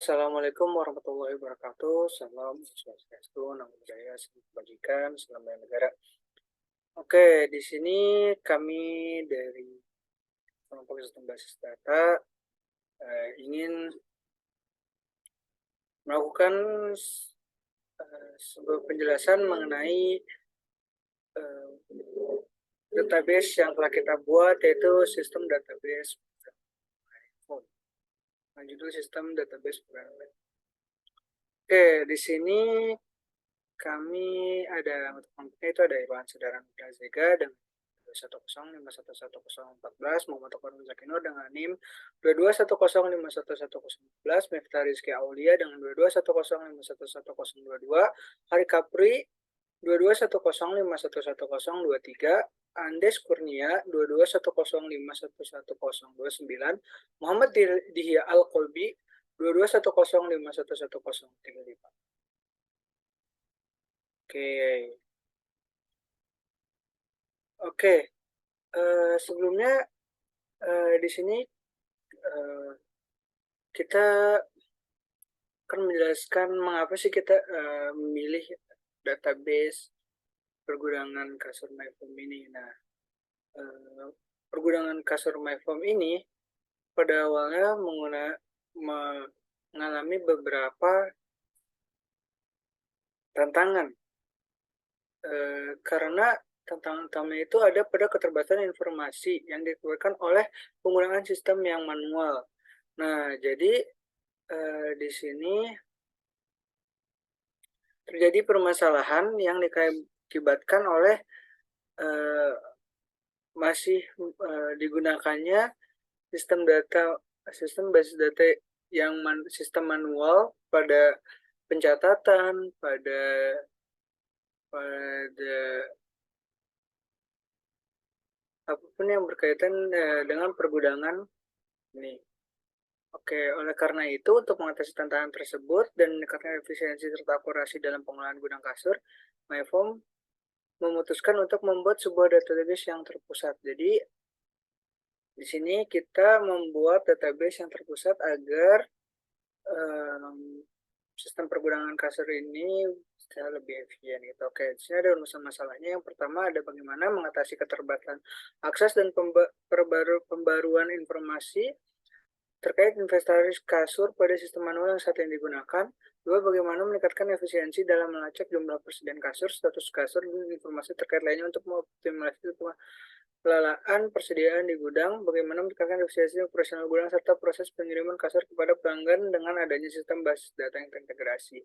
Assalamualaikum warahmatullahi wabarakatuh. Salam swastiastu, namo buddhaya, salam kebajikan, salam bela negara. Oke, di sini kami dari kelompok sistem basis data ingin melakukan sebuah penjelasan mengenai eh, database yang telah kita buat, yaitu sistem database form. Judul sistem database program. Oke, di sini kami ada untuk kelompoknya itu ada Irwan Sedaran Zega dengan 210511114, Muhammad Tokar Zakinur dengan NIM 221051114, Miftah Rizky Aulia dengan 221051122, Hari Kapri 221051123, Andes Kurnia 221051129, Muhammad Dihya Al-Kolbi 221051135. Oke. Oke, sebelumnya di sini kita akan menjelaskan mengapa sih kita memilih database pergudangan kasur MyForm ini. Nah, pergudangan kasur MyForm ini pada awalnya mengalami beberapa tantangan karena tantangan utama itu ada pada keterbatasan informasi yang dikeluarkan oleh penggunaan sistem yang manual. Nah, jadi di sini terjadi permasalahan yang diakibatkan oleh masih digunakannya sistem basis data yang sistem manual pada pencatatan, pada apapun yang berkaitan dengan pergudangan ini. Oke, oleh karena itu, untuk mengatasi tantangan tersebut dan meningkatkan efisiensi serta akurasi dalam pengolahan gudang kasur, MyForm memutuskan untuk membuat sebuah database yang terpusat. Jadi, di sini kita membuat database yang terpusat agar sistem pergudangan kasur ini bisa lebih efisien gitu. Oke, di sini ada urusan masalahnya. Yang pertama ada bagaimana mengatasi keterbatasan akses dan pembaruan informasi terkait inventaris kasur pada sistem manual yang saat ini digunakan. Dua, bagaimana meningkatkan efisiensi dalam melacak jumlah persediaan kasur, status kasur, dan informasi terkait lainnya untuk mengoptimalisasi pelalaan persediaan di gudang. Bagaimana meningkatkan efisiensi operasional gudang serta proses pengiriman kasur kepada pelanggan dengan adanya sistem basis data yang terintegrasi.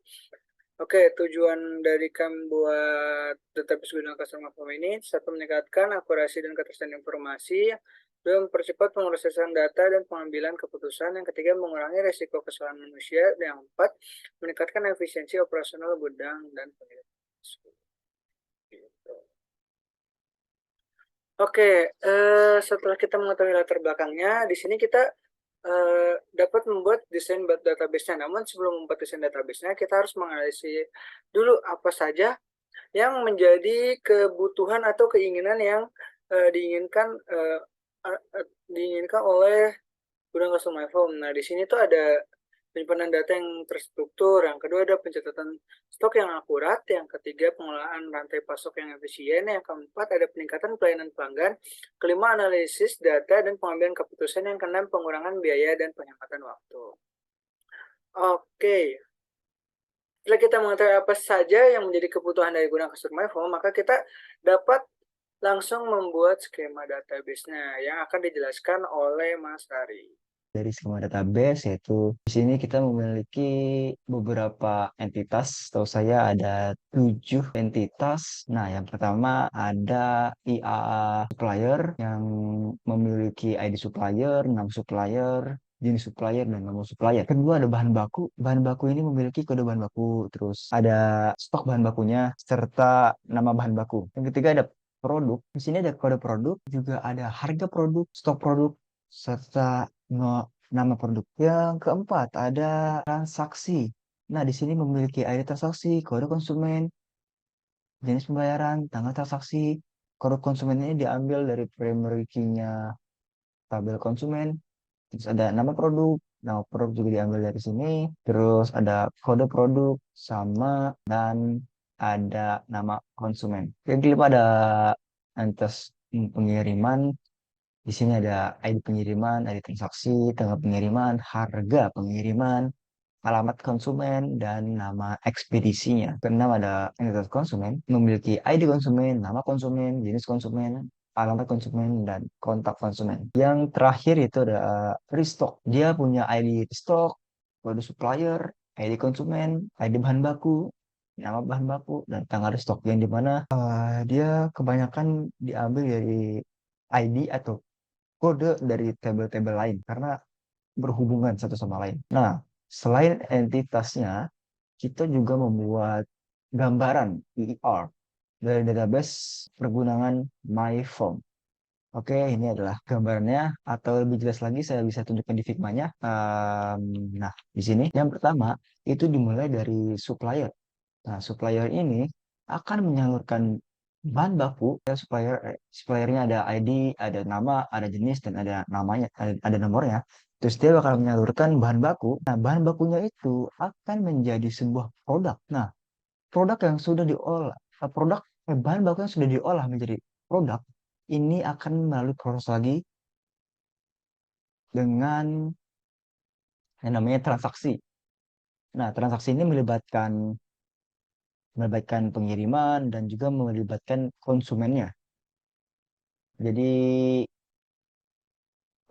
Oke, tujuan dari kami buat database gudang kasur MyForm ini, satu, meningkatkan akurasi dan ketersediaan informasi. Dua, mempercepat pemrosesan data dan pengambilan keputusan. Yang ketiga, mengurangi risiko kesalahan manusia. Dan yang empat, meningkatkan efisiensi operasional gudang dan pengiriman. Gitu. Oke, setelah kita mengetahui latar belakangnya, di sini kita dapat membuat desain database-nya. Namun sebelum membuat desain database-nya, kita harus menganalisis dulu apa saja yang menjadi kebutuhan atau keinginan yang diinginkan oleh gudang custom MyForm. Nah, di sini tuh ada penyimpanan data yang terstruktur, yang kedua ada pencatatan stok yang akurat, yang ketiga pengolahan rantai pasok yang efisien, yang keempat ada peningkatan pelayanan pelanggan, kelima analisis data dan pengambilan keputusan, yang keenam pengurangan biaya dan penghematan waktu. Oke, setelah kita mengetahui apa saja yang menjadi kebutuhan dari gudang kasur MyForm, maka kita dapat langsung membuat skema database-nya yang akan dijelaskan oleh Mas Ari. Dari skema database, yaitu di sini kita memiliki beberapa entitas. Tahu saya ada 7 entitas. Nah, yang pertama ada IAA supplier yang memiliki ID supplier, nama supplier, jenis supplier, dan nomor supplier. Kedua ada bahan baku. Bahan baku ini memiliki kode bahan baku. Terus ada stok bahan bakunya serta nama bahan baku. Yang ketiga ada produk. Di sini ada kode produk, juga ada harga produk, stok produk, serta nama produk. Yang keempat, ada transaksi. Nah, di sini memiliki ID transaksi, kode konsumen, jenis pembayaran, tanggal transaksi. Kode konsumen ini diambil dari primary key-nya tabel konsumen. Terus ada nama produk juga diambil dari sini. Terus ada kode produk sama dan ada nama konsumen. Yang kelima ada entes pengiriman. Di sini ada ID pengiriman, ID transaksi, tanggal pengiriman, harga pengiriman, alamat konsumen, dan nama ekspedisinya. Keenam ada identitas konsumen, memiliki ID konsumen, nama konsumen, jenis konsumen, alamat konsumen, dan kontak konsumen. Yang terakhir itu ada restock. Dia punya ID restock, kode supplier, ID konsumen, ID bahan baku, nama bahan baku, dan tanggal restock. Yang dimana dia kebanyakan diambil dari ID atau kode dari tabel-tabel lain karena berhubungan satu sama lain. Nah, selain entitasnya, kita juga membuat gambaran EER dari database pergunaan MyForm. Oke, ini adalah gambarnya, atau lebih jelas lagi saya bisa tunjukkan di Figma-nya. Nah, di sini yang pertama itu dimulai dari supplier. Nah, supplier ini akan menyalurkan bahan baku ya suppliernya ada ID, ada nama, ada jenis dan ada namanya, ada nomornya. Terus dia bakal menyalurkan bahan baku. Nah, bahan bakunya itu akan menjadi sebuah produk. Nah, produk yang sudah diolah, bahan baku yang sudah diolah menjadi produk ini akan melalui proses lagi dengan yang namanya transaksi. Nah, transaksi ini melibatkan pengiriman dan juga melibatkan konsumennya. Jadi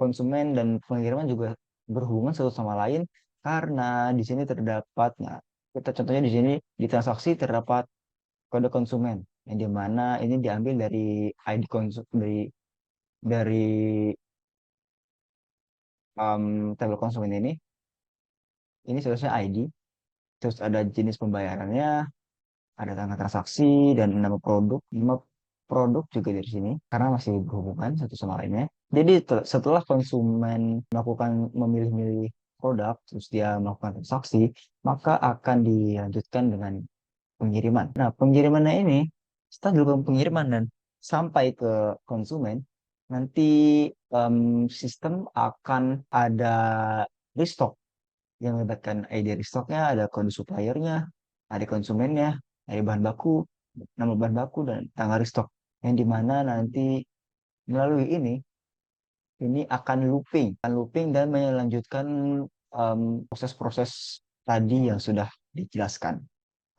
konsumen dan pengiriman juga berhubungan satu sama lain karena di sini terdapat, nah, kita contohnya di sini di transaksi terdapat kode konsumen yang dimana ini diambil dari ID dari tabel konsumen ini seharusnya ID, terus ada jenis pembayarannya, ada tanggal transaksi dan nama produk. Nama produk juga dari sini karena masih berhubungan satu sama lainnya. Jadi setelah konsumen memilih-milih produk, terus dia melakukan transaksi, maka akan dilanjutkan dengan pengiriman. Nah, pengirimannya ini setelah dilakukan pengiriman dan sampai ke konsumen, nanti sistem akan ada restock yang melibatkan ID restocknya, ada kode suppliernya, ada konsumennya, ada bahan baku, nama bahan baku, dan tanggal restock. Yang dimana nanti melalui ini akan looping dan melanjutkan proses-proses tadi yang sudah dijelaskan.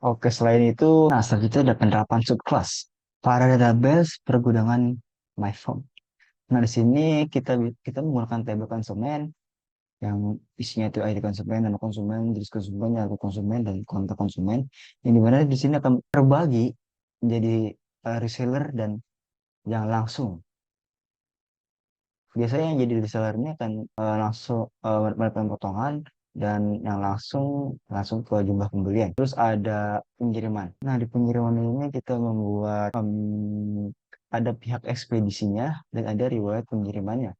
Oke, selain itu, nah selanjutnya ada penerapan subclass pada database pergudangan MyForm. Nah, di sini kita menggunakan tabel konsumen yang isinya itu ID konsumen, nama konsumen, jenis konsumen, harga konsumen, dan kontak konsumen. Yang dimana di sini akan terbagi menjadi reseller dan yang langsung. Biasanya yang jadi reseller ini akan langsung mendapatkan potongan dan yang langsung ke jumlah pembelian. Terus ada pengiriman. Nah, di pengiriman ini kita membuat ada pihak ekspedisinya dan ada riwayat pengirimannya.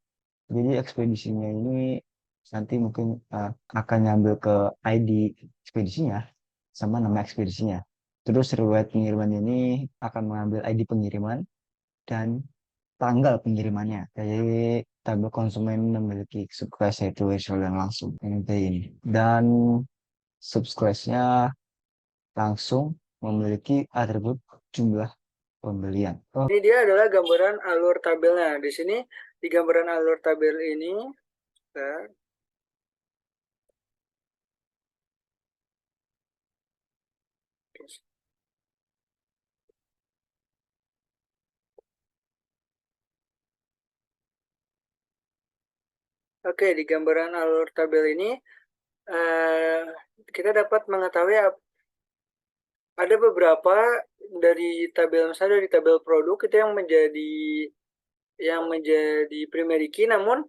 Jadi ekspedisinya ini nanti mungkin akan nyambil ke ID ekspedisinya sama nama ekspedisinya. Terus riwayat pengiriman ini akan mengambil ID pengiriman dan tanggal pengirimannya. Jadi tabel konsumen memiliki subclass yaitu visual dan langsung. Ini. Dan subclass-nya langsung memiliki atribut jumlah pembelian. Oh, Ini dia adalah gambaran alur tabelnya. Di sini di gambaran alur tabel ini ya, oke, di gambaran alur tabel ini eh, kita dapat mengetahui ada beberapa dari tabel, misalnya dari tabel produk itu yang menjadi primary key, namun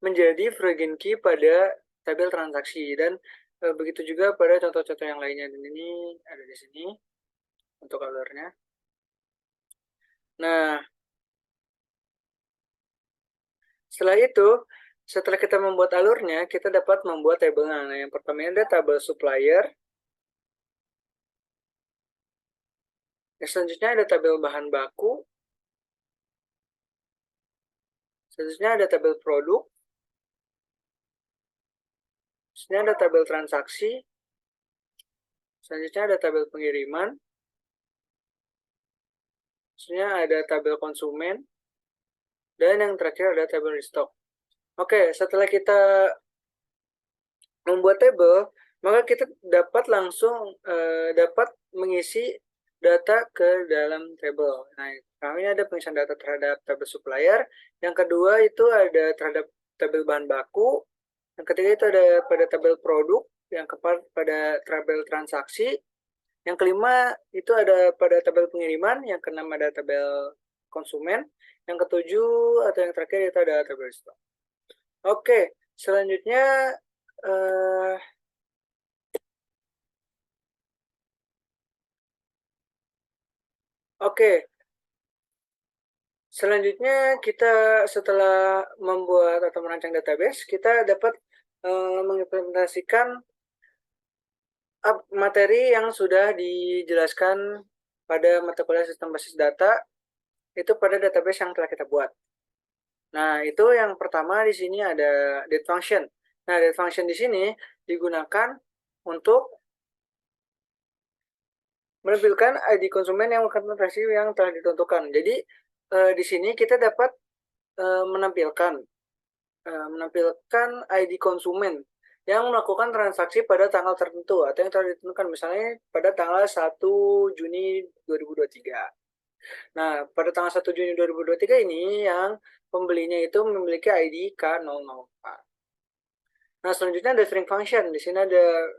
menjadi foreign key pada tabel transaksi, dan begitu juga pada contoh-contoh yang lainnya. Dan ini ada di sini untuk alurnya. Nah, setelah itu, setelah kita membuat alurnya, kita dapat membuat tabelnya. Nah, yang pertama ada tabel supplier. Yang selanjutnya ada tabel bahan baku. Selanjutnya ada tabel produk. Sini ada tabel transaksi. Selanjutnya ada tabel pengiriman. Selanjutnya ada tabel konsumen. Dan yang terakhir ada tabel restock. Oke, setelah kita membuat tabel, maka kita dapat langsung dapat mengisi data ke dalam tabel. Nah, kami ada pengisian data terhadap tabel supplier. Yang kedua itu ada terhadap tabel bahan baku. Yang ketiga itu ada pada tabel produk. Yang keempat pada tabel transaksi. Yang kelima itu ada pada tabel pengiriman. Yang keenam ada tabel konsumen. Yang ketujuh atau yang terakhir itu ada tabel stok. Oke, selanjutnya selanjutnya kita setelah membuat atau merancang database, kita dapat mengimplementasikan materi yang sudah dijelaskan pada mata kuliah sistem basis data itu pada database yang telah kita buat. Nah, itu yang pertama di sini ada date function. Nah, date function di sini digunakan untuk menampilkan ID konsumen yang konsentrasi yang telah ditentukan. Jadi di sini kita dapat menampilkan ID konsumen yang melakukan transaksi pada tanggal tertentu atau yang telah ditentukan, misalnya pada tanggal 1 Juni 2023. Nah, pada tanggal 1 Juni 2023 ini yang pembelinya itu memiliki ID K004. Nah, selanjutnya ada string function. Di sini ada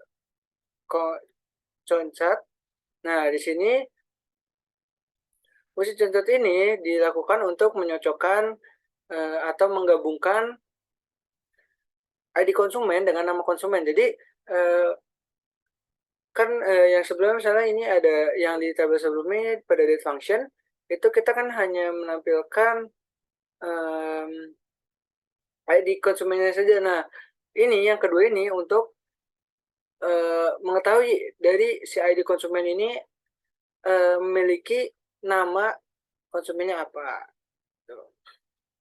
concat. Nah, di sini fungsi concat ini dilakukan untuk menyocokkan atau menggabungkan ID konsumen dengan nama konsumen. Jadi kan yang sebelumnya misalnya ini ada yang di tabel sebelumnya pada date function itu kita kan hanya menampilkan ID konsumennya saja. Nah, ini yang kedua ini untuk mengetahui dari si ID konsumen ini memiliki nama konsumennya apa.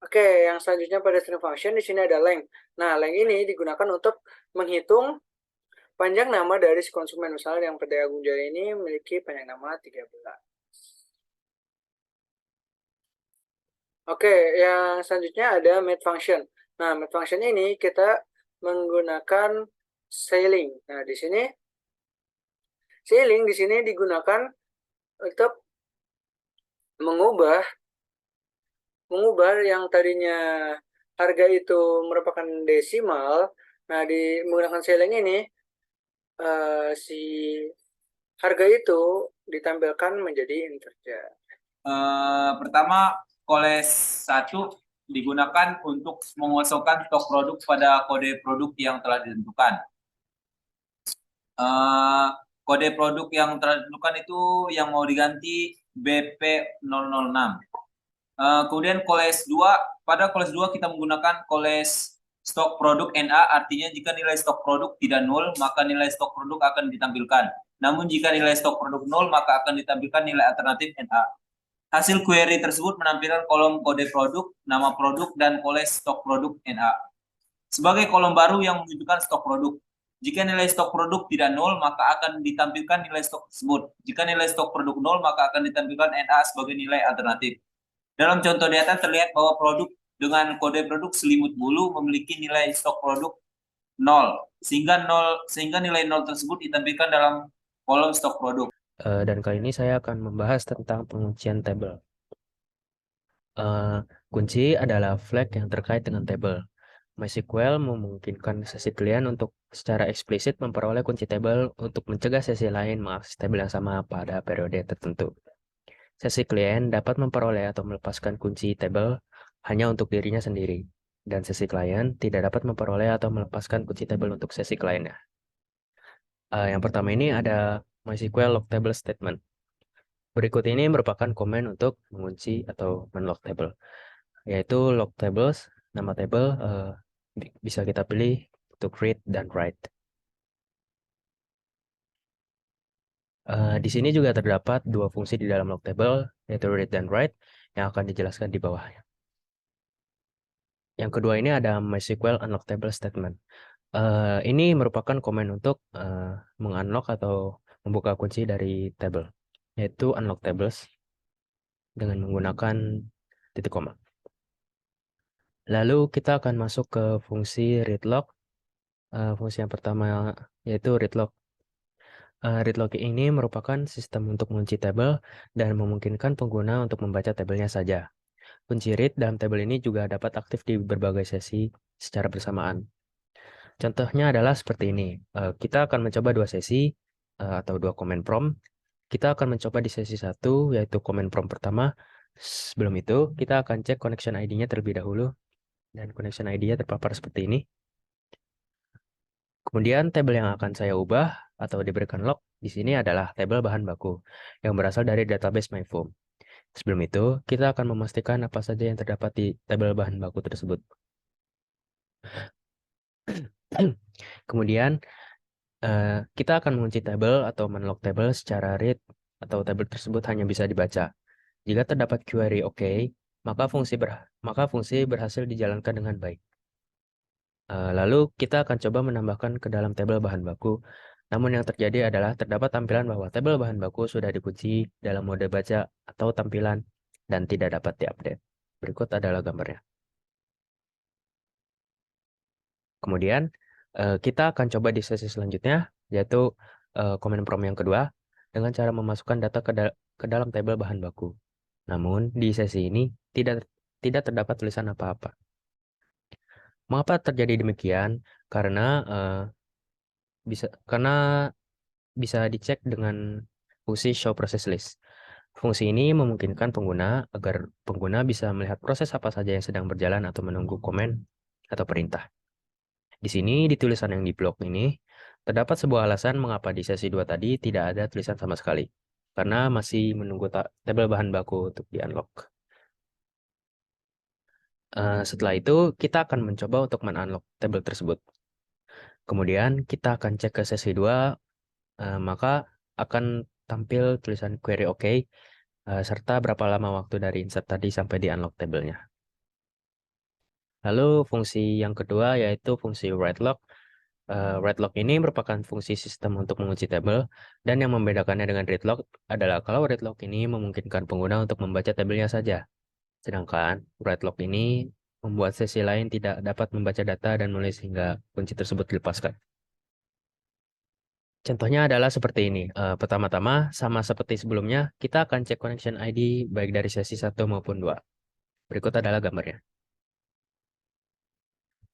Oke, yang selanjutnya pada string function di sini ada length. Nah, length ini digunakan untuk menghitung panjang nama dari si konsumen. Misalnya yang PT Agung Jaya ini memiliki panjang nama 13. Oke, yang selanjutnya ada math function. Nah, math function ini kita menggunakan scaling. Nah, di sini scaling di sini digunakan untuk mengubah yang tadinya harga itu merupakan desimal. Nah, menggunakan scaling ini si harga itu ditampilkan menjadi integer. Pertama, koles 1 digunakan untuk mengosongkan stok produk pada kode produk yang telah ditentukan. Kode produk yang telah ditentukan itu yang mau diganti BP006. Kemudian koles 2, pada koles 2 kita menggunakan koles stok produk NA, artinya jika nilai stok produk tidak nol, maka nilai stok produk akan ditampilkan. Namun jika nilai stok produk nol, maka akan ditampilkan nilai alternatif NA. Hasil query tersebut menampilkan kolom kode produk, nama produk, dan koles stok produk NA. Sebagai kolom baru yang menunjukkan stok produk. Jika nilai stok produk tidak nol, maka akan ditampilkan nilai stok tersebut. Jika nilai stok produk nol, maka akan ditampilkan NA sebagai nilai alternatif. Dalam contoh di atas terlihat bahwa produk dengan kode produk selimut bulu memiliki nilai stok produk 0, sehingga nilai 0 tersebut ditampilkan dalam kolom stok produk. Dan kali ini saya akan membahas tentang penguncian tabel. Kunci adalah flag yang terkait dengan tabel. MySQL memungkinkan sesi klien untuk secara eksplisit memperoleh kunci tabel untuk mencegah sesi lain mengakses tabel yang sama pada periode tertentu. Sesi klien dapat memperoleh atau melepaskan kunci tabel hanya untuk dirinya sendiri, dan sesi klien tidak dapat memperoleh atau melepaskan kunci tabel untuk sesi kliennya. Yang pertama ini ada MySQL lock table statement. Berikut ini merupakan komen untuk mengunci atau menlock table, yaitu lock tables, nama table bisa kita pilih untuk read dan write. Di sini juga terdapat dua fungsi di dalam lock table, yaitu read dan write, yang akan dijelaskan di bawahnya. Yang kedua ini ada MySQL unlock table statement. Ini merupakan komen untuk mengunlock atau membuka kunci dari table, yaitu unlock tables dengan menggunakan titik koma. Lalu kita akan masuk ke fungsi readlock. Fungsi yang pertama yaitu readlock. Readlock ini merupakan sistem untuk mengunci tabel dan memungkinkan pengguna untuk membaca tabelnya saja. Kunci read dalam tabel ini juga dapat aktif di berbagai sesi secara bersamaan. Contohnya adalah seperti ini. Kita akan mencoba dua sesi atau dua command prompt. Kita akan mencoba di sesi 1 yaitu command prompt pertama. Sebelum itu, kita akan cek connection ID-nya terlebih dahulu. Dan connection ID-nya terpapar seperti ini. Kemudian tabel yang akan saya ubah atau diberikan lock di sini adalah tabel bahan baku yang berasal dari database MyFoam. Sebelum itu, kita akan memastikan apa saja yang terdapat di tabel bahan baku tersebut. Kemudian, kita akan mengunci tabel atau menlock tabel secara read atau tabel tersebut hanya bisa dibaca. Jika terdapat query OK, maka fungsi berhasil dijalankan dengan baik. Lalu kita akan coba menambahkan ke dalam tabel bahan baku. Namun yang terjadi adalah terdapat tampilan bahwa tabel bahan baku sudah dikunci dalam mode baca atau tampilan dan tidak dapat diupdate. Berikut adalah gambarnya. Kemudian kita akan coba di sesi selanjutnya, yaitu command prompt yang kedua, dengan cara memasukkan data ke dalam tabel bahan baku. Namun di sesi ini tidak terdapat tulisan apa-apa. Mengapa terjadi demikian? Karena bisa dicek dengan fungsi show process list. Fungsi ini memungkinkan agar pengguna bisa melihat proses apa saja yang sedang berjalan atau menunggu komen atau perintah. Di sini di tulisan yang di blok ini terdapat sebuah alasan mengapa di sesi 2 tadi tidak ada tulisan sama sekali. Karena masih menunggu tabel bahan baku untuk di-unlock. Setelah itu, kita akan mencoba untuk men-unlock tabel tersebut. Kemudian, kita akan cek ke sesi 2, maka akan tampil tulisan query OK, serta berapa lama waktu dari insert tadi sampai di-unlock tabelnya. Lalu, fungsi yang kedua yaitu fungsi write-lock. Write-lock ini merupakan fungsi sistem untuk mengunci tabel, dan yang membedakannya dengan read-lock adalah kalau read-lock ini memungkinkan pengguna untuk membaca tabelnya saja. Sedangkan write-lock ini membuat sesi lain tidak dapat membaca data dan menulis hingga kunci tersebut dilepaskan. Contohnya adalah seperti ini. Pertama-tama, sama seperti sebelumnya, kita akan cek connection ID baik dari sesi 1 maupun 2. Berikut adalah gambarnya.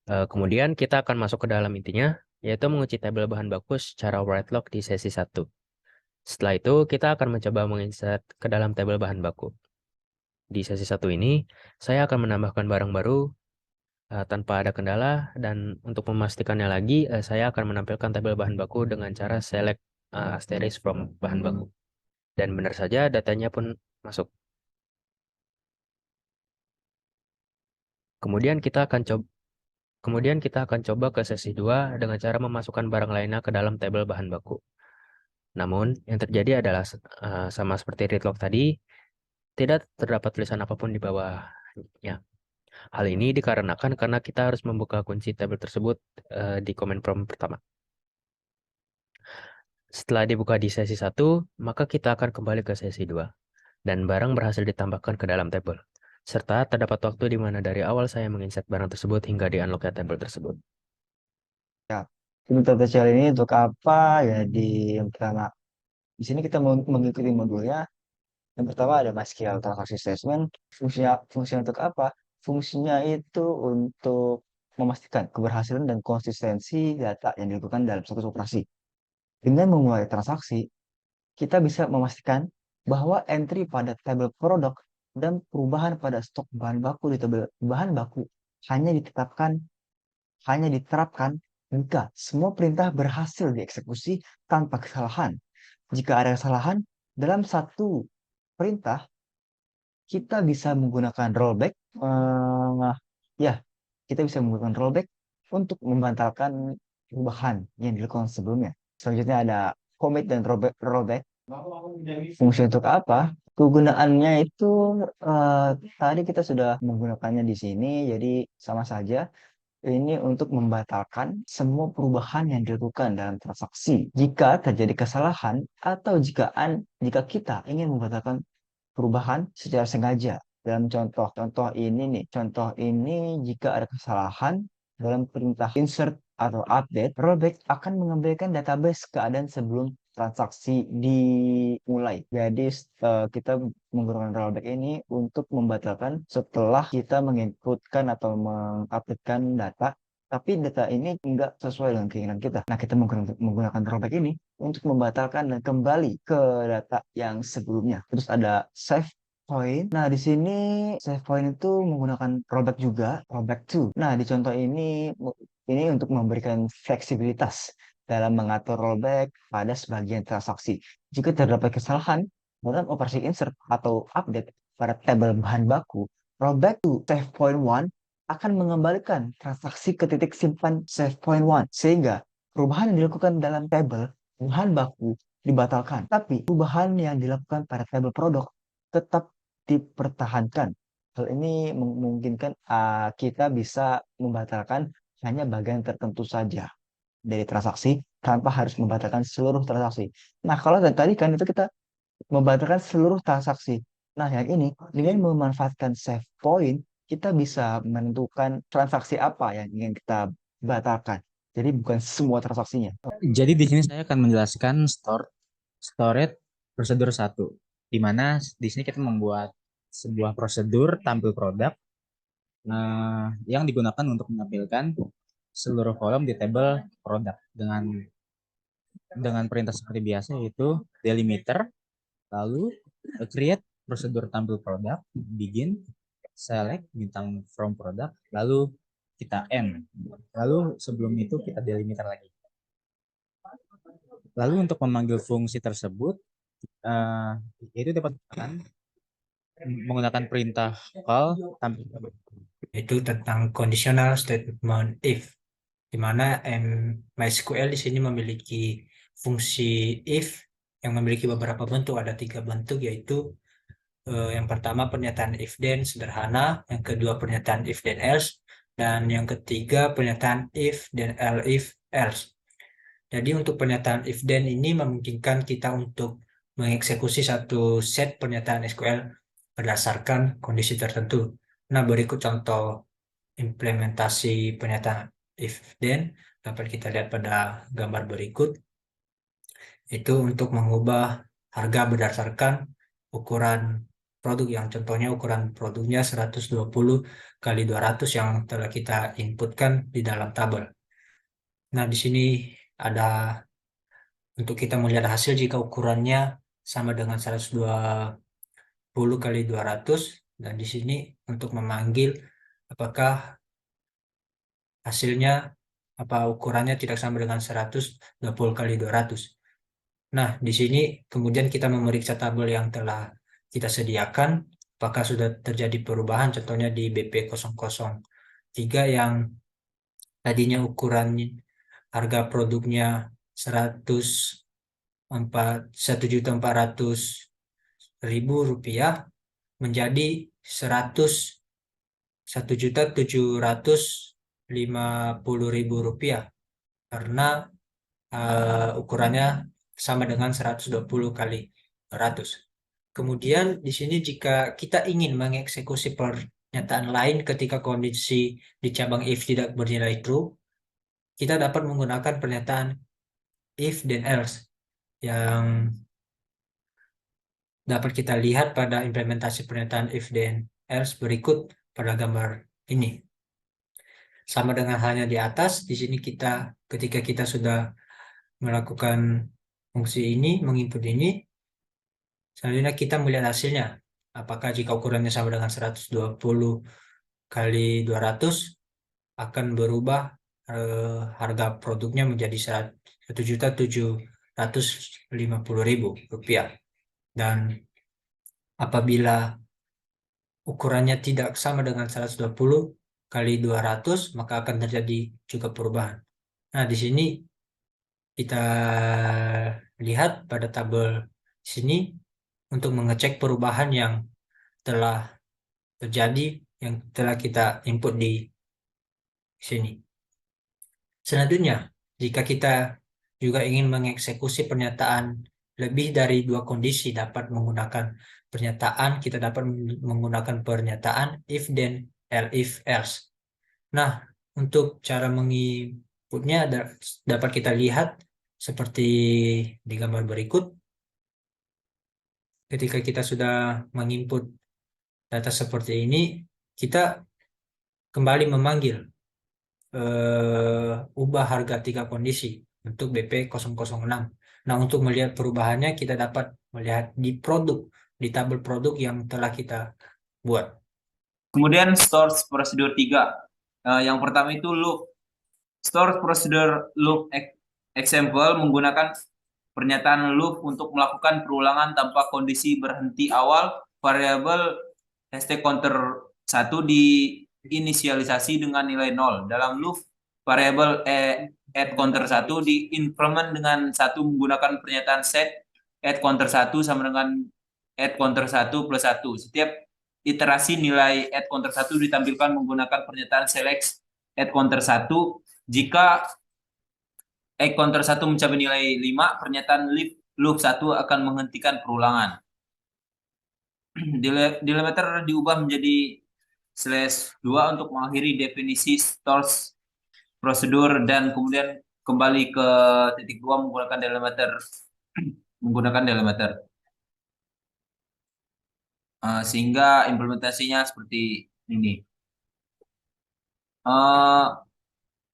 Kemudian kita akan masuk ke dalam intinya, yaitu mengunci tabel bahan baku secara write-lock di sesi 1. Setelah itu, kita akan mencoba menginsert ke dalam tabel bahan baku. Di sesi 1 ini, saya akan menambahkan barang baru tanpa ada kendala, dan untuk memastikannya lagi, saya akan menampilkan tabel bahan baku dengan cara select asterisk from bahan baku. Dan benar saja datanya pun masuk. Kemudian kita akan coba ke sesi 2 dengan cara memasukkan barang lainnya ke dalam tabel bahan baku. Namun, yang terjadi adalah sama seperti readlock tadi, tidak terdapat tulisan apapun di bawahnya. Hal ini dikarenakan karena kita harus membuka kunci tabel tersebut di command prompt pertama. Setelah dibuka di sesi 1, maka kita akan kembali ke sesi 2. Dan barang berhasil ditambahkan ke dalam tabel. Serta terdapat waktu di mana dari awal saya menginsert barang tersebut hingga di-unlock tabel tersebut. Ya, tutorial ini untuk apa? Ya, yang pertama, di sini kita mengikuti modulnya. Yang pertama ada MySQL Transaction Statement. Fungsinya untuk apa? Fungsinya itu untuk memastikan keberhasilan dan konsistensi data yang dilakukan dalam suatu operasi. Dengan memulai transaksi, kita bisa memastikan bahwa entry pada tabel produk dan perubahan pada stok bahan baku di tabel bahan baku hanya diterapkan jika semua perintah berhasil dieksekusi tanpa kesalahan. Jika ada kesalahan dalam satu perintah, kita bisa menggunakan rollback. Kita bisa menggunakan rollback untuk membatalkan perubahan yang dilakukan sebelumnya. Selanjutnya ada commit dan rollback. Fungsi untuk apa? Kegunaannya itu tadi kita sudah menggunakannya di sini, jadi sama saja. ini untuk membatalkan semua perubahan yang dilakukan dalam transaksi. Jika terjadi kesalahan atau jika kita ingin membatalkan perubahan secara sengaja. Dalam contoh ini jika ada kesalahan dalam perintah insert atau update, rollback akan mengembalikan database keadaan sebelum transaksi dimulai. Jadi kita menggunakan rollback ini untuk membatalkan setelah kita menginputkan atau mengupdatekan data, tapi data ini enggak sesuai dengan keinginan kita. Nah, kita menggunakan rollback ini untuk membatalkan dan kembali ke data yang sebelumnya. Terus ada save point. Nah, di sini save point itu menggunakan rollback juga, rollback to. Nah, di contoh ini untuk memberikan fleksibilitas dalam mengatur rollback pada sebagian transaksi. Jika terdapat kesalahan dalam operasi insert atau update pada tabel bahan baku, rollback to save point one akan mengembalikan transaksi ke titik simpan save point one, sehingga perubahan yang dilakukan dalam tabel bahan baku dibatalkan. Tapi perubahan yang dilakukan pada tabel produk tetap dipertahankan. Hal ini memungkinkan kita bisa membatalkan hanya bagian tertentu saja dari transaksi tanpa harus membatalkan seluruh transaksi. Nah, kalau tadi kan itu kita membatalkan seluruh transaksi. Nah, yang ini dengan memanfaatkan save point, kita bisa menentukan transaksi apa yang ingin kita batalkan. Jadi bukan semua transaksinya. Jadi di sini saya akan menjelaskan storage prosedur 1, di mana di sini kita membuat sebuah prosedur tampil produk yang digunakan untuk menampilkan seluruh kolom di tabel produk dengan perintah seperti biasa, yaitu delimiter, lalu create prosedur tampil produk, begin, select bintang from product, lalu kita end. Lalu sebelum itu kita delimiter lagi. Lalu untuk memanggil fungsi tersebut, itu dapat menggunakan perintah call Itu tentang conditional statement if, di mana MySQL di sini memiliki fungsi if yang memiliki beberapa bentuk. Ada 3 bentuk, yaitu yang pertama pernyataan if then sederhana, yang kedua pernyataan if then else, dan yang ketiga pernyataan if then else. Jadi untuk pernyataan if then ini memungkinkan kita untuk mengeksekusi satu set pernyataan SQL berdasarkan kondisi tertentu. Nah, berikut contoh implementasi pernyataan if then dapat kita lihat pada gambar berikut. Itu untuk mengubah harga berdasarkan ukuran produk, yang contohnya ukuran produknya 120 kali 200 yang telah kita inputkan di dalam tabel. Nah, di sini ada untuk kita melihat hasil jika ukurannya sama dengan 120 kali 200, dan di sini untuk memanggil apakah hasilnya ukurannya tidak sama dengan 120 kali 200. Nah, di sini kemudian kita memeriksa tabel yang telah kita sediakan apakah sudah terjadi perubahan, contohnya di BP003 yang tadinya ukuran harga produknya 1.400.000 rupiah menjadi 1.750.000 rupiah karena ukurannya sama dengan 120 kali 100. Kemudian di sini jika kita ingin mengeksekusi pernyataan lain ketika kondisi di cabang if tidak bernilai true, kita dapat menggunakan pernyataan if then else yang dapat kita lihat pada implementasi pernyataan if then else berikut pada gambar ini. Sama dengan halnya di atas, di sini ketika kita sudah melakukan fungsi ini, menginput ini, selanjutnya kita melihat hasilnya. Apakah jika ukurannya sama dengan 120 kali 200 akan berubah harga produknya menjadi 1.750.000 rupiah. Dan apabila ukurannya tidak sama dengan 120 kali 200, maka akan terjadi juga perubahan. Nah, di sini kita lihat pada tabel sini untuk mengecek perubahan yang telah terjadi, yang telah kita input di di sini. Selanjutnya, jika kita juga ingin mengeksekusi pernyataan lebih dari dua kondisi, dapat menggunakan pernyataan, kita dapat menggunakan pernyataan if then, if else. Nah, untuk cara menginputnya dapat kita lihat seperti di gambar berikut. Ketika kita sudah menginput data seperti ini, kita kembali memanggil ubah harga 3 kondisi untuk BP006. Nah, untuk melihat perubahannya kita dapat melihat di produk, di tabel produk yang telah kita buat. Kemudian stores prosedur 3. Yang pertama itu loop. Stores prosedur loop example menggunakan pernyataan loop untuk melakukan perulangan tanpa kondisi berhenti awal. Variabel hashtag counter 1 diinisialisasi dengan nilai 0. Dalam loop, variabel add counter 1 diincrement dengan 1 menggunakan pernyataan set add counter 1 sama dengan add counter 1 plus 1. Setiap iterasi nilai add counter 1 ditampilkan menggunakan pernyataan select add counter 1. Jika add counter 1 mencapai nilai 5, pernyataan loop 1 akan menghentikan perulangan. Delimiter diubah menjadi /2 untuk mengakhiri definisi stores prosedur dan kemudian kembali ke titik 2 menggunakan delimiter. Sehingga implementasinya seperti ini.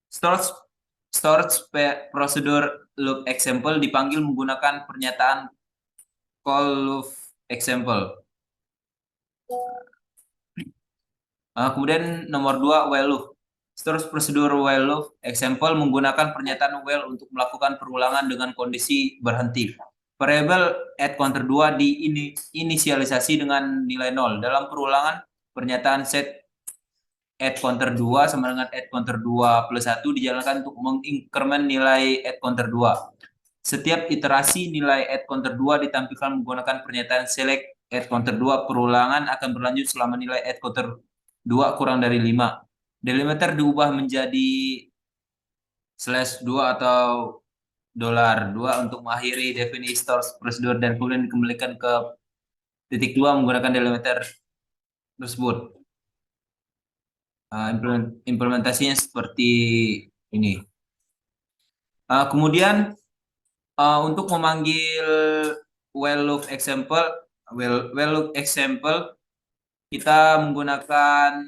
Storage prosedur loop example dipanggil menggunakan pernyataan call loop example. Kemudian nomor 2 while loop. Storage prosedur while loop example menggunakan pernyataan while untuk melakukan perulangan dengan kondisi berhenti. Variabel add counter 2 diinisialisasi dengan nilai 0. Dalam perulangan, pernyataan set add counter 2 sama dengan add counter 2 plus 1 dijalankan untuk mengincrement nilai add counter 2. Setiap iterasi nilai add counter 2 ditampilkan menggunakan pernyataan select add counter 2. Perulangan akan berlanjut selama nilai add counter 2 kurang dari 5. Delimiter diubah menjadi /2 atau $2 untuk mengakhiri definisi stores prosedur dan kemudian dikembalikan ke titik 2 menggunakan delimiter tersebut. Implementasinya seperti ini. Kemudian untuk memanggil while loop example, kita menggunakan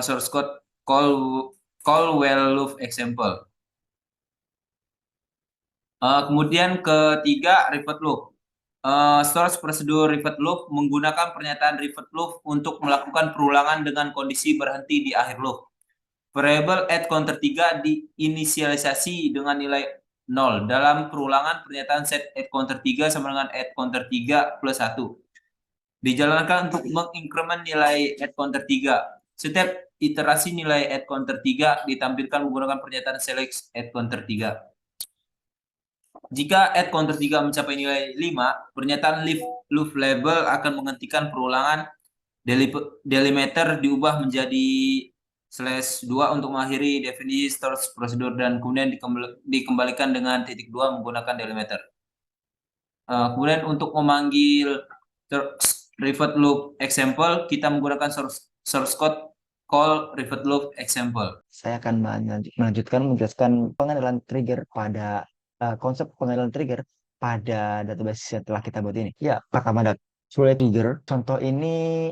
source code call while loop example. Kemudian ketiga, revert loop. Storage prosedur revert loop menggunakan pernyataan revert loop untuk melakukan perulangan dengan kondisi berhenti di akhir loop. Variabel add counter 3 diinisialisasi dengan nilai 0. Dalam perulangan, pernyataan set add counter 3 sama dengan add counter 3 plus 1. Dijalankan untuk mengincrement nilai add counter 3. Setiap iterasi nilai add counter 3 ditampilkan menggunakan pernyataan select add counter 3. Jika add counter 3 mencapai nilai 5, pernyataan loop label akan menghentikan perulangan. Delimiter diubah menjadi /2 untuk mengakhiri definisi storage prosedur dan kemudian dikembalikan dengan titik 2 menggunakan delimiter. Kemudian untuk memanggil revert loop example, kita menggunakan source code call revert loop example. Saya akan menjelaskan pengenalan trigger pada konsep pengenalan trigger pada database yang telah kita buat ini. Ya, pertama sebagai trigger. Contoh ini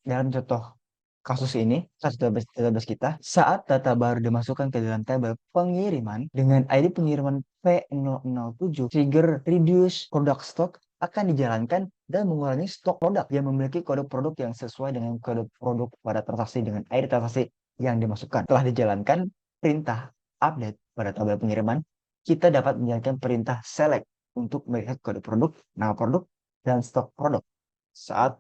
dalam contoh kasus ini, database kita, saat data baru dimasukkan ke dalam tabel pengiriman dengan ID pengiriman P007, trigger reduce product stock akan dijalankan dan mengurangi stok produk yang memiliki kode produk yang sesuai dengan kode produk pada transaksi dengan ID transaksi yang dimasukkan. Telah dijalankan perintah update pada tabel pengiriman, kita dapat menjalankan perintah select untuk melihat kode produk, nama produk, dan stok produk saat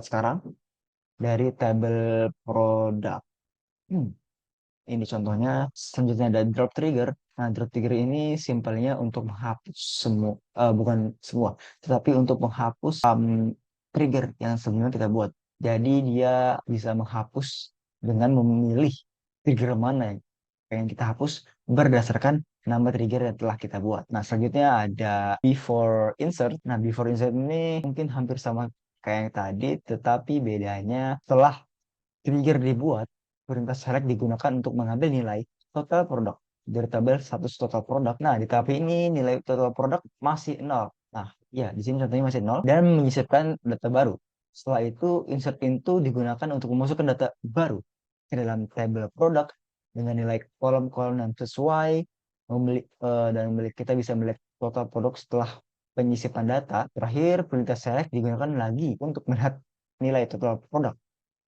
sekarang dari tabel produk. Ini contohnya. Selanjutnya ada drop trigger. Nah, drop trigger ini simpelnya untuk menghapus semua, bukan semua, tetapi untuk menghapus trigger yang sebelumnya kita buat. Jadi dia bisa menghapus dengan memilih trigger mana yang pengen kita hapus berdasarkan nama trigger yang telah kita buat. Nah, selanjutnya ada before insert. Nah, before insert ini mungkin hampir sama kayak yang tadi, tetapi bedanya setelah trigger dibuat, perintah select digunakan untuk mengambil nilai total produk dari tabel status total produk. Nah, di tabel ini nilai total produk masih 0. Nah, ya di sini contohnya masih 0 dan menyisipkan data baru. Setelah itu, insert into digunakan untuk memasukkan data baru ke dalam tabel produk dengan nilai kolom-kolom yang sesuai dan kita bisa melihat total produk setelah penyisipan data. Terakhir, perintah select digunakan lagi untuk melihat nilai total produk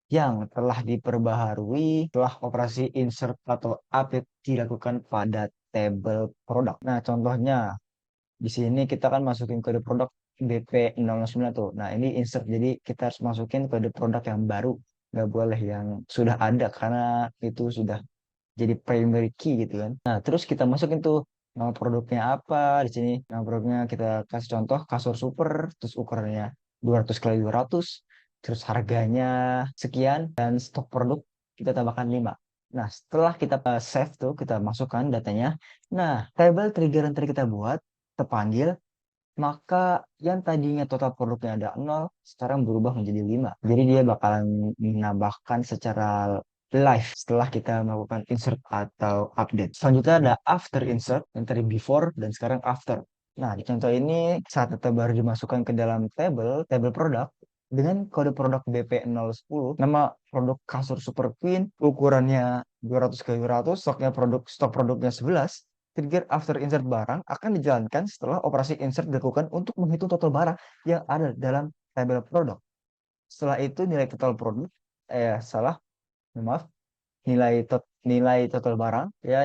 yang telah diperbaharui setelah operasi insert atau update dilakukan pada tabel produk. Nah, contohnya di sini kita kan masukin kode produk BP009 tuh. Nah, ini insert, jadi kita harus masukin kode produk yang baru. Nggak boleh yang sudah ada karena itu sudah jadi primary key gitu kan. Nah, terus kita masukin tuh nama produknya apa di sini. Nama produknya kita kasih contoh kasur super, terus ukurannya 200 kali 200, terus harganya sekian dan stok produk kita tambahkan 5. Nah, setelah kita save tuh, kita masukkan datanya. Nah, table trigger yang tadi kita buat terpanggil, maka yang tadinya total produknya ada 0, sekarang berubah menjadi 5. Jadi dia bakalan menambahkan secara live setelah kita melakukan insert atau update. Selanjutnya ada after insert, yang tadi before dan sekarang after. Nah, di contoh ini saat data baru dimasukkan ke dalam tabel produk, dengan kode produk BP010, nama produk kasur Super Queen, ukurannya 200 kali 200, stok produknya 11, trigger after insert barang akan dijalankan setelah operasi insert dilakukan untuk menghitung total barang yang ada dalam tabel produk. Setelah itu nilai total produk, maaf, nilai total barang, ya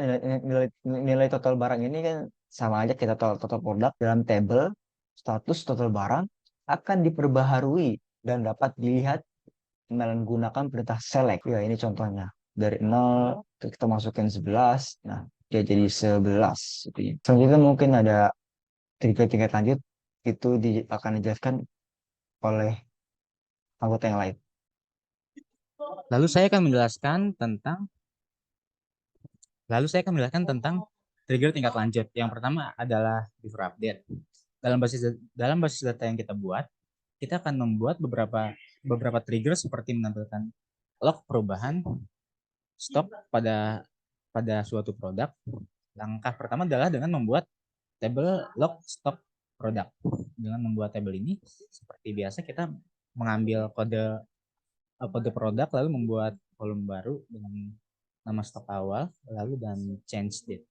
nilai total barang ini kan sama aja kita total produk dalam tabel status total barang akan diperbaharui dan dapat dilihat menggunakan perintah select. Ya, ini contohnya. Dari 0 kita masukin 11. Nah, dia jadi 11. Selanjutnya mungkin ada trigger tingkat lanjut. Itu akan dijelaskan oleh anggota yang lain. Lalu saya akan menjelaskan tentang trigger tingkat lanjut. Yang pertama adalah before update. Dalam basis data yang kita buat, kita akan membuat beberapa trigger seperti menampilkan log perubahan stok pada suatu produk. Langkah pertama adalah dengan membuat tabel log stok produk. Dengan membuat tabel ini, seperti biasa kita mengambil kode produk lalu membuat kolom baru dengan nama stok awal lalu dan change date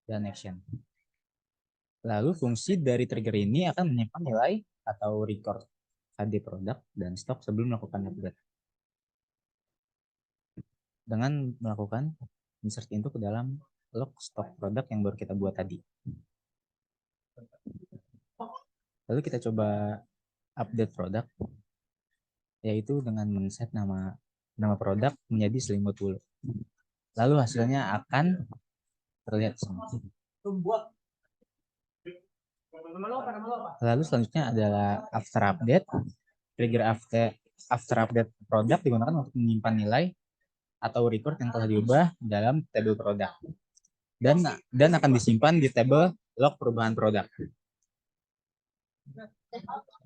dan action. Lalu fungsi dari trigger ini akan menyimpan nilai atau record KD produk dan stok sebelum melakukan update. Dengan melakukan insert into ke dalam log stok produk yang baru kita buat tadi. Lalu kita coba update produk, yaitu dengan men-set nama produk menjadi selimut bulu. Lalu hasilnya akan terlihat semua. Lalu selanjutnya adalah after update. Trigger after update produk digunakan untuk menyimpan nilai atau record yang telah diubah dalam tabel produk dan akan disimpan di tabel log perubahan produk.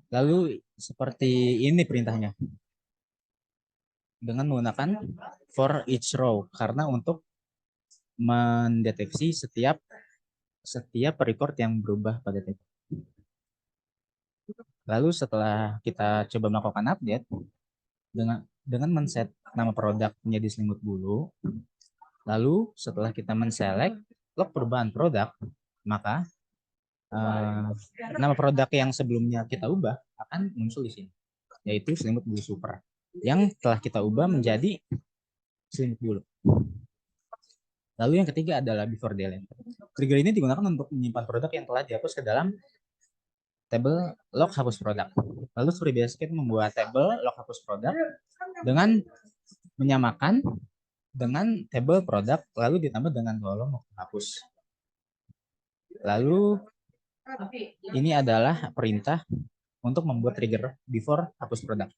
Lalu seperti ini perintahnya, dengan menggunakan for each row, karena untuk mendeteksi setiap record yang berubah pada tabel. Lalu setelah kita coba melakukan update dengan men-set nama produk menjadi selimut bulu, lalu setelah kita men-select log perubahan produk, maka nama produk yang sebelumnya kita ubah akan muncul di sini, yaitu selimut bulu super yang telah kita ubah menjadi selimut bulu. Lalu yang ketiga adalah before delete. Trigger ini digunakan untuk menyimpan produk yang telah dihapus ke dalam tabel log hapus produk. Lalu seperti biasa kita membuat tabel log hapus produk dengan menyamakan dengan tabel produk lalu ditambah dengan kolom log hapus. Lalu ini adalah perintah untuk membuat trigger before hapus produk.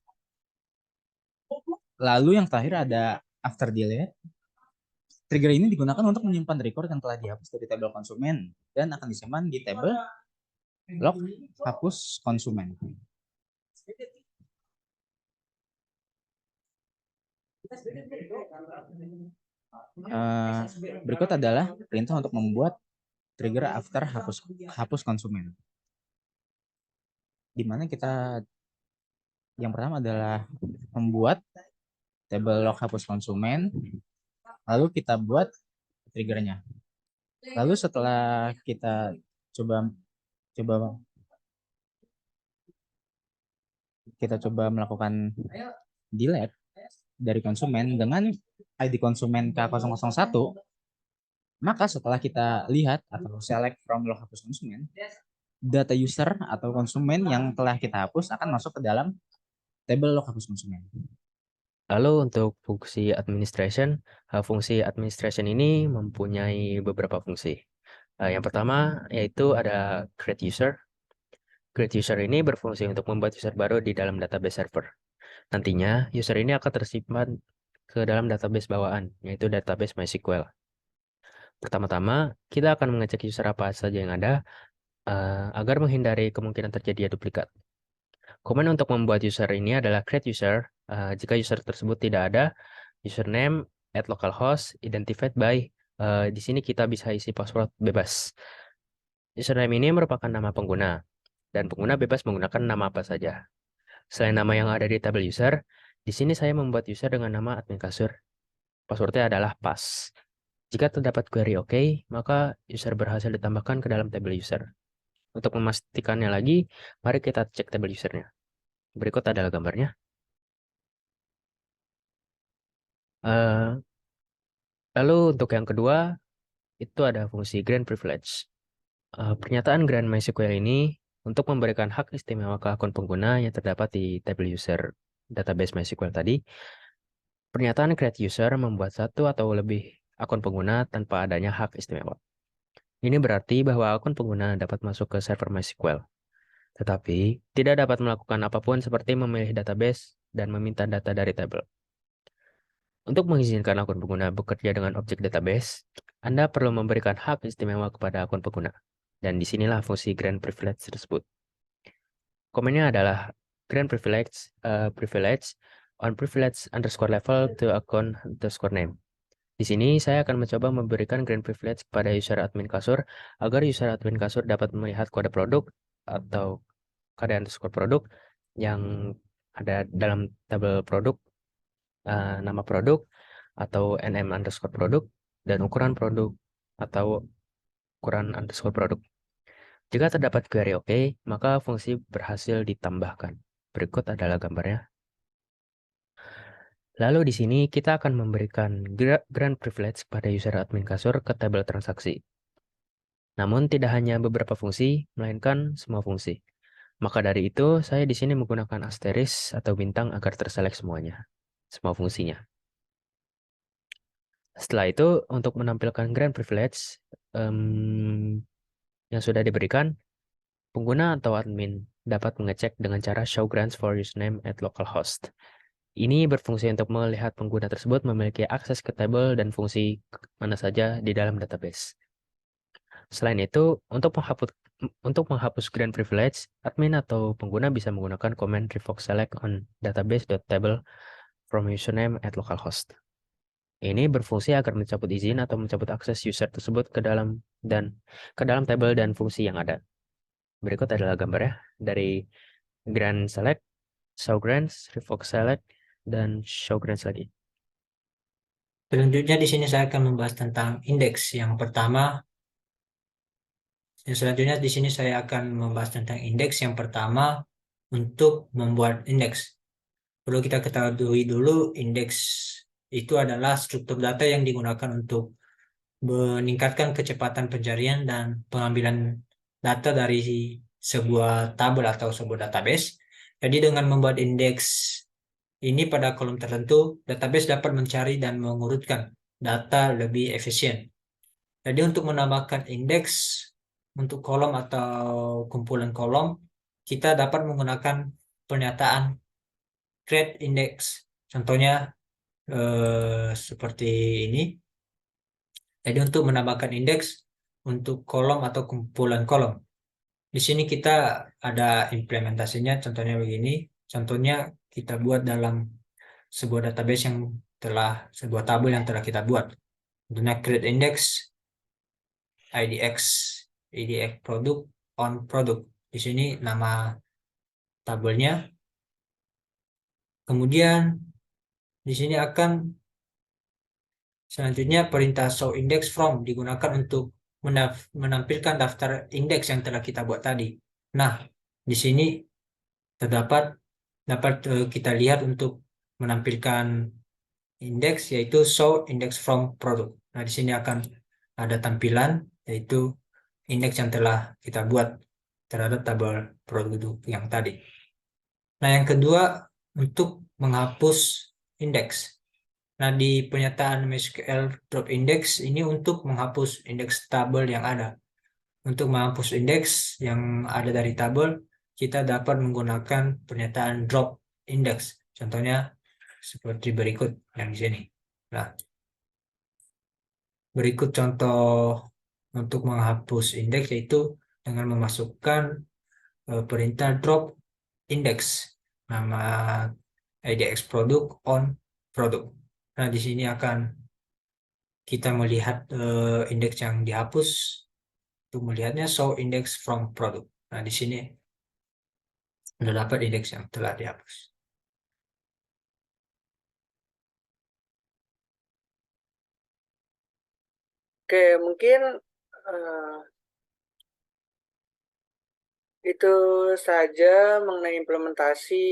Lalu yang terakhir ada after delete. Trigger ini digunakan untuk menyimpan record yang telah dihapus dari tabel konsumen dan akan disimpan di tabel log hapus konsumen. Berikut adalah perintah untuk membuat trigger after hapus konsumen. Di mana kita yang pertama adalah membuat tabel log hapus konsumen, lalu kita buat triggernya. Lalu setelah kita coba melakukan delete dari konsumen dengan ID konsumen K001, maka setelah kita lihat atau select from log hapus konsumen, data user atau konsumen yang telah kita hapus akan masuk ke dalam tabel log hapus konsumen. Lalu untuk fungsi administration ini mempunyai beberapa fungsi. Yang pertama yaitu ada create user. Create user ini berfungsi untuk membuat user baru di dalam database server. Nantinya user ini akan tersimpan ke dalam database bawaan, yaitu database MySQL. Pertama-tama, kita akan mengecek user apa saja yang ada agar menghindari kemungkinan terjadi duplikat. Komen untuk membuat user ini adalah create user. Jika user tersebut tidak ada, username @localhost identified by. Di sini kita bisa isi password bebas. Username ini merupakan nama pengguna, dan pengguna bebas menggunakan nama apa saja. Selain nama yang ada di tabel user, di sini saya membuat user dengan nama admin kasur. Passwordnya adalah pas. Jika terdapat query OK, maka user berhasil ditambahkan ke dalam tabel user. Untuk memastikannya lagi, mari kita cek tabel usernya. Berikut adalah gambarnya. Lalu untuk yang kedua, itu ada fungsi grant privilege. Pernyataan grant MySQL ini untuk memberikan hak istimewa ke akun pengguna yang terdapat di tabel user database MySQL tadi. Pernyataan create user membuat satu atau lebih akun pengguna tanpa adanya hak istimewa. Ini berarti bahwa akun pengguna dapat masuk ke server MySQL, tetapi tidak dapat melakukan apapun seperti memilih database dan meminta data dari tabel. Untuk mengizinkan akun pengguna bekerja dengan objek database, Anda perlu memberikan hak istimewa kepada akun pengguna. Dan disinilah fungsi grant privilege tersebut. Komennya adalah grant privilege on privilege underscore level to account underscore name. Di sini saya akan mencoba memberikan grant privilege kepada user admin kasur agar user admin kasur dapat melihat kode produk atau kode underscore produk yang ada dalam tabel produk, nama produk atau nm underscore produk, dan ukuran produk atau ukuran underscore produk. Jika terdapat query OK, maka fungsi berhasil ditambahkan. Berikut adalah gambarnya. Lalu di sini kita akan memberikan grant privilege pada user admin kasur ke tabel transaksi. Namun tidak hanya beberapa fungsi, melainkan semua fungsi. Maka dari itu, saya di sini menggunakan asterisk atau bintang agar terselect semuanya, semua fungsinya. Setelah itu, untuk menampilkan grant privilege yang sudah diberikan, pengguna atau admin dapat mengecek dengan cara show grants for username @localhost. Ini berfungsi untuk melihat pengguna tersebut memiliki akses ke tabel dan fungsi mana saja di dalam database. Selain itu, untuk menghapus grant privilege, admin atau pengguna bisa menggunakan command revoke select on database.table from username @localhost. Ini berfungsi agar mencabut izin atau mencabut akses user tersebut ke dalam tabel dan fungsi yang ada. Berikut adalah gambarnya dari grant select, show grants, revoke select, dan show grants lagi. Selanjutnya di sini saya akan membahas tentang indeks. Selanjutnya di sini saya akan membahas tentang indeks. Yang pertama, untuk membuat indeks. Perlu kita ketahui dulu, indeks itu adalah struktur data yang digunakan untuk meningkatkan kecepatan pencarian dan pengambilan data dari sebuah tabel atau sebuah database. Jadi dengan membuat indeks ini pada kolom tertentu, database dapat mencari dan mengurutkan data lebih efisien. Jadi untuk menambahkan indeks untuk kolom atau kumpulan kolom, kita dapat menggunakan pernyataan create index. Contohnya seperti ini. Jadi untuk menambahkan indeks untuk kolom atau kumpulan kolom. Di sini kita ada implementasinya, contohnya begini. Contohnya kita buat dalam sebuah database sebuah tabel yang telah kita buat. Contohnya create index, IDX produk, on produk. Di sini nama tabelnya. Kemudian di sini akan selanjutnya perintah show index from digunakan untuk menampilkan daftar indeks yang telah kita buat tadi. Nah, di sini dapat kita lihat untuk menampilkan indeks yaitu show index from product. Nah, di sini akan ada tampilan yaitu indeks yang telah kita buat terhadap tabel produk yang tadi. Nah, yang kedua untuk menghapus indeks. Nah, di pernyataan MySQL drop index ini untuk menghapus indeks tabel yang ada. Untuk menghapus indeks yang ada dari tabel, kita dapat menggunakan pernyataan drop index. Contohnya seperti berikut yang di sini. Nah, berikut contoh untuk menghapus indeks yaitu dengan memasukkan perintah drop index, nama IDX produk on produk. Nah, di sini akan kita melihat indeks yang dihapus. Untuk melihatnya show index from product. Nah, di sini sudah dapat indeks yang telah dihapus. Oke, mungkin itu saja mengenai implementasi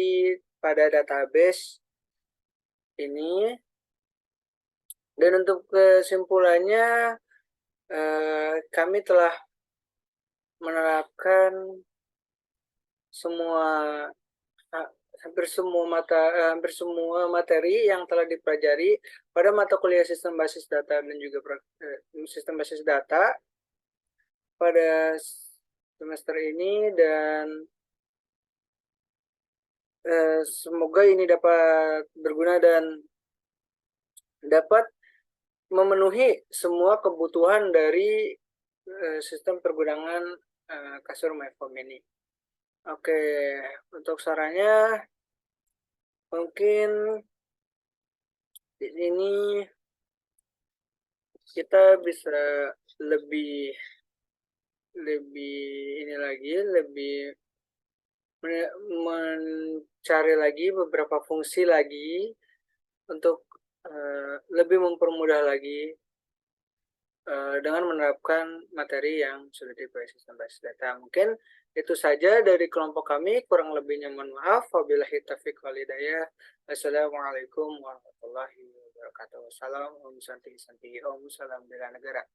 pada database ini. Dan untuk kesimpulannya, kami telah menerapkan hampir semua materi yang telah dipelajari pada mata kuliah sistem basis data dan juga sistem basis data pada semester ini, dan semoga ini dapat berguna dan dapat memenuhi semua kebutuhan dari sistem pergudangan kasur MyForm ini. Oke, untuk sarannya mungkin di sini kita bisa lebih mencari lagi beberapa fungsi lagi untuk lebih mempermudah lagi dengan menerapkan materi yang sudah dibahas sistem basis data. Mungkin itu saja dari kelompok kami, kurang lebihnya mohon maaf. Wabillahi taufiq wal hidayah. Assalamualaikum warahmatullahi wabarakatuh. Salam Om Santi Santi Om Salam Bela Negara.